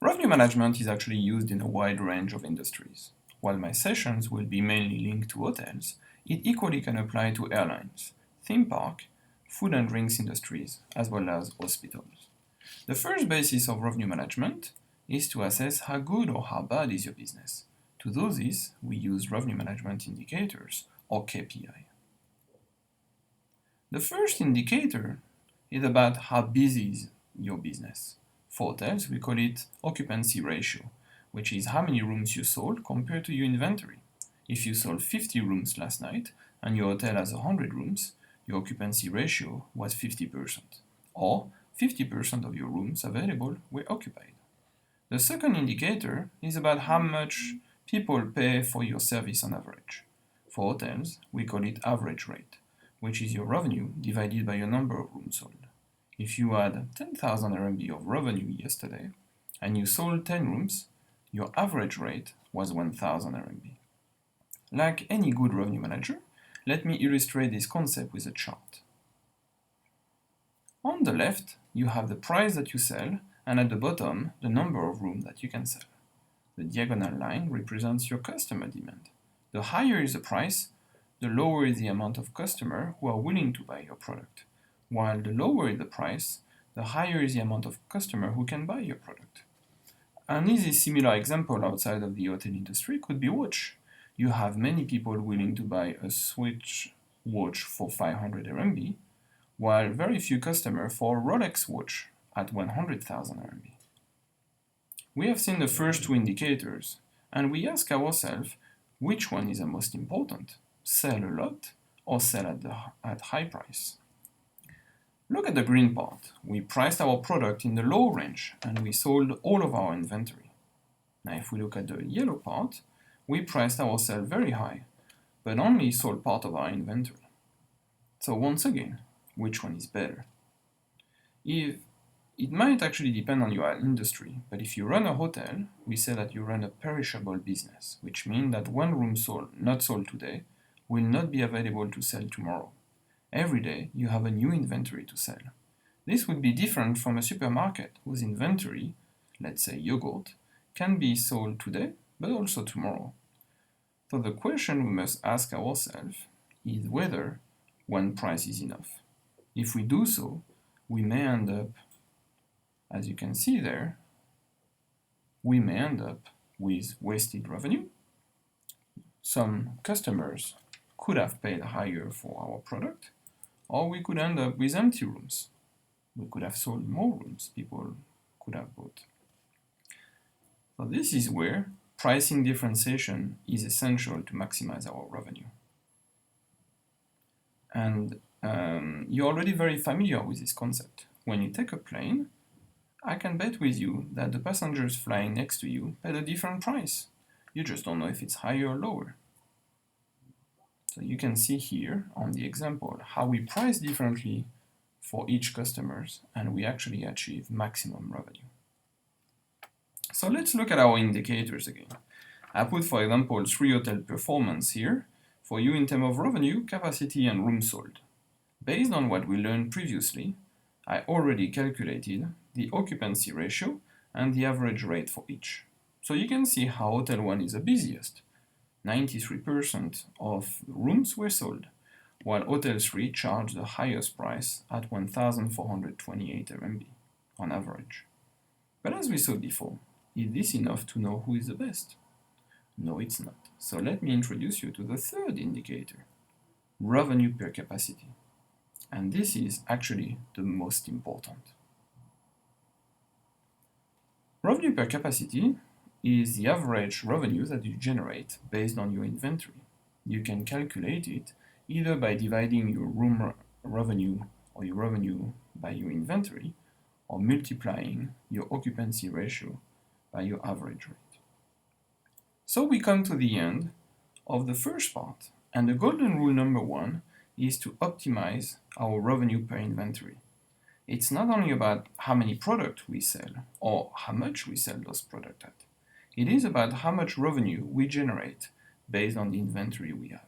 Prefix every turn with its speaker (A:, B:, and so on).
A: Revenue management is actually used in a wide range of industries. While my sessions will be mainly linked to hotels, it equally can apply to airlines, theme park, food and drinks industries, as well as hospitals. The first basis of revenue management is to assess how good or how bad is your business. To do this, we use revenue management indicators, or KPI. The first indicator is about how busy is your business. For hotels, we call it occupancy ratio, which is how many rooms you sold compared to your inventory. If you sold 50 rooms last night and your hotel has 100 rooms, your occupancy ratio was 50%, or 50% of your rooms available were occupied. The second indicator is about how much people pay for your service on average. For hotels, we call it average rate, which is your revenue divided by your number of rooms sold. If you had 10,000 RMB of revenue yesterday and you sold 10 rooms, your average rate was 1,000 RMB. Like any good revenue manager, let me illustrate this concept with a chart. On the left, you have the price that you sell, and at the bottom, the number of rooms that you can sell. The diagonal line represents your customer demand. The higher is the price, the lower is the amount of customers who are willing to buy your product. While the lower is the price, the higher is the amount of customers who can buy your product. An easy similar example outside of the hotel industry could be watch. You have many people willing to buy a Swatch watch for 500 RMB, while very few customers for a Rolex watch at 100,000 RMB. We have seen the first two indicators, and we ask ourselves which one is the most important, sell a lot or sell at high price. Look at the green part. We priced our product in the low range and we sold all of our inventory. Now if we look at the yellow part, we priced ourselves very high, but only sold part of our inventory. So once again, which one is better? It might actually depend on your industry, but if you run a hotel, we say that you run a perishable business, which means that one room not sold today will not be available to sell tomorrow. Every day, you have a new inventory to sell. This would be different from a supermarket whose inventory, let's say yogurt, can be sold today, but also tomorrow. So the question we must ask ourselves is whether one price is enough. If we do so, we may end up, as you can see there, we may end up with wasted revenue. Some customers could have paid higher for our product, or we could end up with empty rooms. We could have sold more rooms people could have bought. So this is where pricing differentiation is essential to maximize our revenue. And you're already very familiar with this concept. When you take a plane, I can bet with you that the passengers flying next to you paid a different price. You just don't know if it's higher or lower. So you can see here on the example how we price differently for each customers and we actually achieve maximum revenue. So let's look at our indicators again. I put, for example, 3 hotel performance here for you in terms of revenue, capacity, and rooms sold. Based on what we learned previously, I already calculated the occupancy ratio and the average rate for each. So you can see how Hotel 1 is the busiest. 93% of rooms were sold, while Hotel 3 charged the highest price at 1,428 RMB on average. But as we saw before, is this enough to know who is the best? No, it's not. So let me introduce you to the third indicator, revenue per capacity. And this is actually the most important. Revenue per capacity is the average revenue that you generate based on your inventory. You can calculate it either by dividing your room revenue or your revenue by your inventory, or multiplying your occupancy ratio by your average rate. So we come to the end of the first part, and the golden rule number 1 is to optimize our revenue per inventory. It's not only about how many products we sell or how much we sell those products at. It is about how much revenue we generate based on the inventory we have.